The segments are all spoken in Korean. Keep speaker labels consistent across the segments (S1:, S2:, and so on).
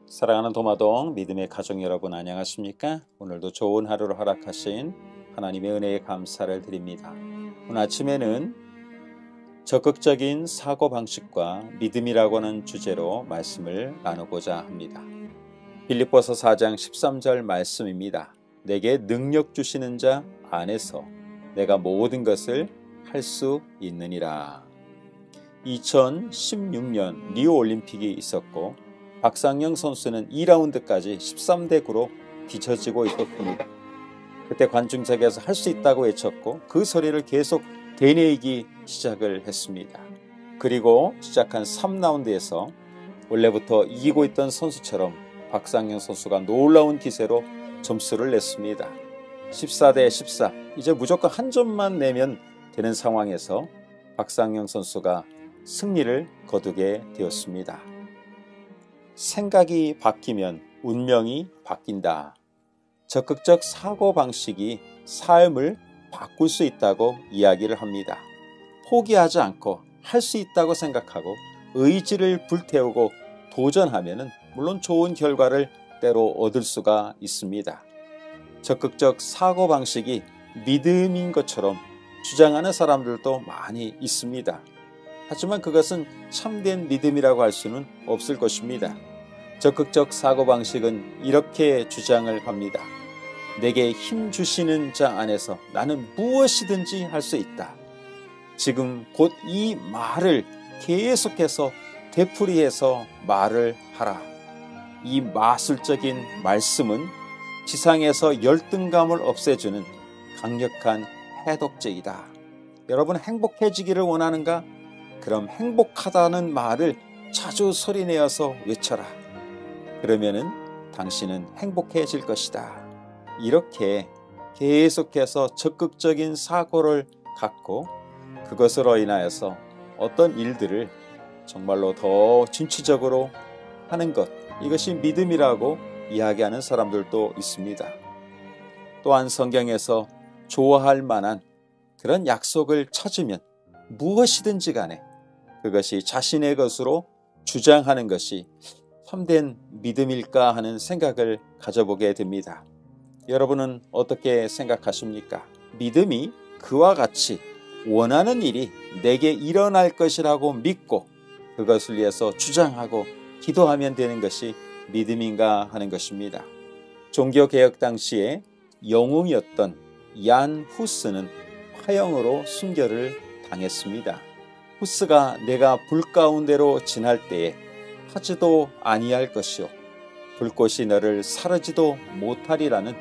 S1: 사랑하는 도마동 믿음의 가족 여러분 안녕하십니까? 오늘도 좋은 하루를 허락하신 하나님의 은혜에 감사를 드립니다. 오늘 아침에는 적극적인 사고방식과 믿음이라고 하는 주제로 말씀을 나누고자 합니다. 빌립보서 4장 13절 말씀입니다. 내게 능력 주시는 자 안에서 내가 모든 것을 할 수 있느니라. 2016년 리오 올림픽이 있었고 박상영 선수는 2라운드까지 13대 9로 뒤처지고 있었습니다. 그때 관중석에서 할 수 있다고 외쳤고 그 소리를 계속 되뇌이기 시작을 했습니다. 그리고 시작한 3라운드에서 원래부터 이기고 있던 선수처럼 박상영 선수가 놀라운 기세로 점수를 냈습니다. 14대 14, 이제 무조건 한 점만 내면 되는 상황에서 박상영 선수가 승리를 거두게 되었습니다. 생각이 바뀌면 운명이 바뀐다. 적극적 사고방식이 삶을 바꿀 수 있다고 이야기를 합니다. 포기하지 않고 할 수 있다고 생각하고 의지를 불태우고 도전하면 물론 좋은 결과를 때로 얻을 수가 있습니다. 적극적 사고방식이 믿음인 것처럼 주장하는 사람들도 많이 있습니다. 하지만 그것은 참된 믿음이라고 할 수는 없을 것입니다. 적극적 사고방식은 이렇게 주장을 합니다. 내게 힘 주시는 자 안에서 나는 무엇이든지 할 수 있다. 지금 곧 이 말을 계속해서 되풀이해서 말을 하라. 이 마술적인 말씀은 지상에서 열등감을 없애주는 강력한 해독제이다. 여러분 행복해지기를 원하는가? 그럼 행복하다는 말을 자주 소리내어서 외쳐라. 그러면은 당신은 행복해질 것이다. 이렇게 계속해서 적극적인 사고를 갖고 그것으로 인하여서 어떤 일들을 정말로 더 진취적으로 하는 것, 이것이 믿음이라고 이야기하는 사람들도 있습니다. 또한 성경에서 좋아할 만한 그런 약속을 찾으면 무엇이든지 간에 그것이 자신의 것으로 주장하는 것이 참된 믿음일까 하는 생각을 가져보게 됩니다. 여러분은 어떻게 생각하십니까? 믿음이 그와 같이 원하는 일이 내게 일어날 것이라고 믿고 그것을 위해서 주장하고 기도하면 되는 것이 믿음인가 하는 것입니다. 종교개혁 당시에 영웅이었던 얀 후스는 화형으로 순교를 당했습니다. 후스가 내가 불 가운데로 지날 때에 타지도 아니할 것이요 불꽃이 너를 사르지도 못하리라는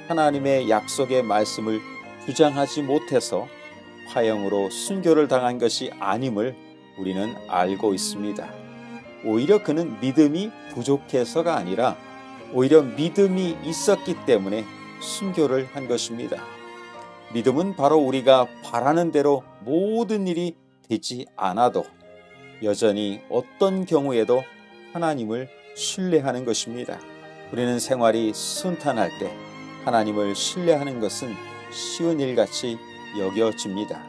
S1: 하나님의 약속의 말씀을 주장하지 못해서 화형으로 순교를 당한 것이 아님을 우리는 알고 있습니다. 오히려 그는 믿음이 부족해서가 아니라 오히려 믿음이 있었기 때문에 순교를 한 것입니다. 믿음은 바로 우리가 바라는 대로 모든 일이 되지 않아도 여전히 어떤 경우에도 하나님을 신뢰하는 것입니다. 우리는 생활이 순탄할 때 하나님을 신뢰하는 것은 쉬운 일같이 여겨집니다.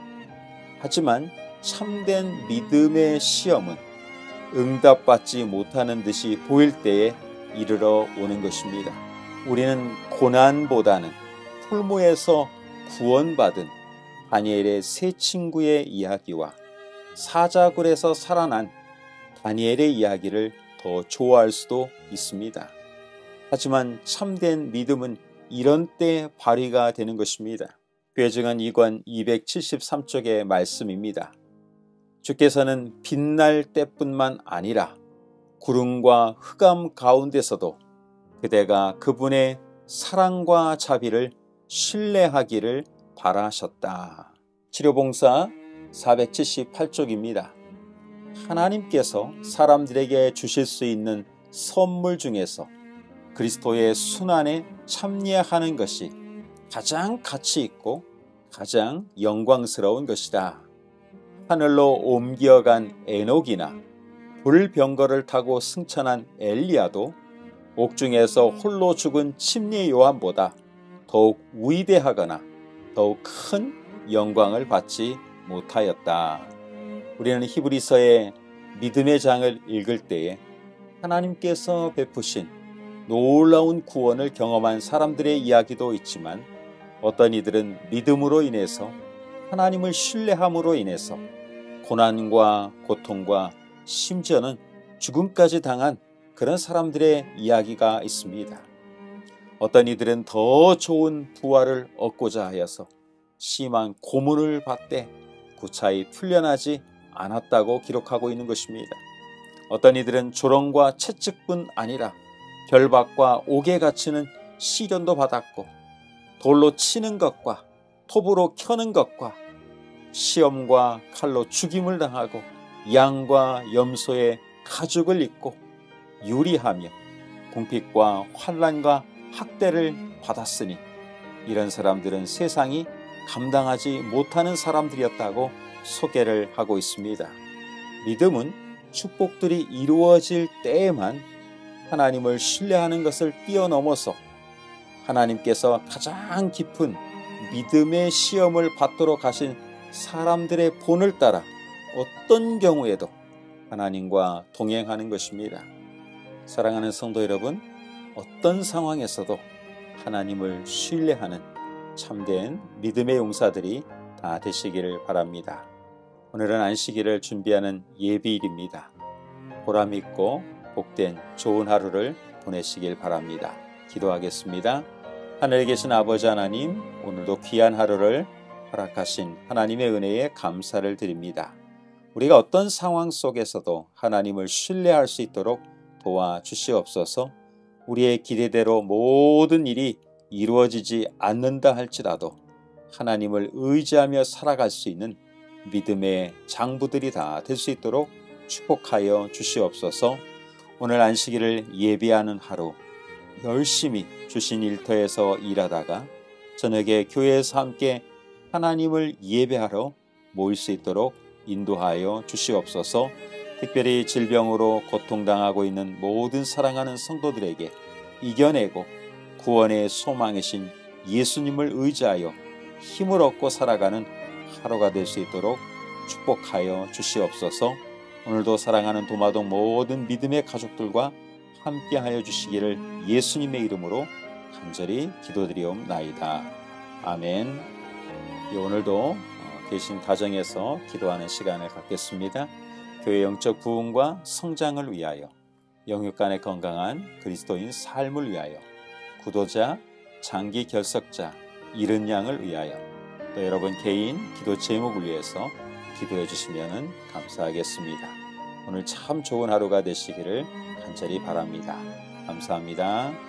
S1: 하지만 참된 믿음의 시험은 응답받지 못하는 듯이 보일 때에 이르러 오는 것입니다. 우리는 고난보다는 풀무에서 구원받은 다니엘의 세 친구의 이야기와 사자굴에서 살아난 다니엘의 이야기를 더 좋아할 수도 있습니다. 하지만 참된 믿음은 이런 때 발휘가 되는 것입니다. 괴증은 2권 273쪽의 말씀입니다. 주께서는 빛날 때뿐만 아니라 구름과 흑암 가운데서도 그대가 그분의 사랑과 자비를 신뢰하기를 바라셨다. 치료봉사 478쪽입니다. 하나님께서 사람들에게 주실 수 있는 선물 중에서 그리스도의 순환에 참여하는 것이 가장 가치 있고 가장 영광스러운 것이다. 하늘로 옮겨간 에녹이나 불병거를 타고 승천한 엘리야도 옥중에서 홀로 죽은 침례 요한보다 더욱 위대하거나 더욱 큰 영광을 받지 못하였다. 우리는 히브리서의 믿음의 장을 읽을 때에 하나님께서 베푸신 놀라운 구원을 경험한 사람들의 이야기도 있지만 어떤 이들은 믿음으로 인해서 하나님을 신뢰함으로 인해서 고난과 고통과 심지어는 죽음까지 당한 그런 사람들의 이야기가 있습니다. 어떤 이들은 더 좋은 부활을 얻고자 하여서 심한 고문을 받되 구차히 풀려나지 않았다고 기록하고 있는 것입니다. 어떤 이들은 조롱과 채찍뿐 아니라 결박과 옥에 갇히는 시련도 받았고 돌로 치는 것과 톱으로 켜는 것과 시험과 칼로 죽임을 당하고 양과 염소의 가죽을 입고 유리하며 궁핍과 환난과 학대를 받았으니 이런 사람들은 세상이 감당하지 못하는 사람들이었다고 소개를 하고 있습니다. 믿음은 축복들이 이루어질 때에만 하나님을 신뢰하는 것을 뛰어넘어서 하나님께서 가장 깊은 믿음의 시험을 받도록 하신 사람들의 본을 따라 어떤 경우에도 하나님과 동행하는 것입니다. 사랑하는 성도 여러분, 어떤 상황에서도 하나님을 신뢰하는 참된 믿음의 용사들이 다 되시기를 바랍니다. 오늘은 안식일을 준비하는 예비일입니다. 보람 있고 복된 좋은 하루를 보내시길 바랍니다. 기도하겠습니다. 하늘에 계신 아버지 하나님, 오늘도 귀한 하루를 허락하신 하나님의 은혜에 감사를 드립니다. 우리가 어떤 상황 속에서도 하나님을 신뢰할 수 있도록 도와주시옵소서. 우리의 기대대로 모든 일이 이루어지지 않는다 할지라도 하나님을 의지하며 살아갈 수 있는 믿음의 장부들이 다 될 수 있도록 축복하여 주시옵소서. 오늘 안식일을 예비하는 하루 열심히 주신 일터에서 일하다가 저녁에 교회에서 함께 하나님을 예배하러 모일 수 있도록 인도하여 주시옵소서. 특별히 질병으로 고통당하고 있는 모든 사랑하는 성도들에게 이겨내고 구원의 소망이신 예수님을 의지하여 힘을 얻고 살아가는 하루가 될 수 있도록 축복하여 주시옵소서. 오늘도 사랑하는 도마동 모든 믿음의 가족들과 함께하여 주시기를 예수님의 이름으로 간절히 기도드리옵나이다. 아멘. 오늘도 계신 가정에서 기도하는 시간을 갖겠습니다. 교회 영적 부흥과 성장을 위하여, 영육 간의 건강한 그리스도인 삶을 위하여, 구도자, 장기 결석자, 잃은 양을 위하여, 또 여러분 개인 기도 제목을 위해서 기도해 주시면 감사하겠습니다. 오늘 참 좋은 하루가 되시기를 간절히 바랍니다. 감사합니다.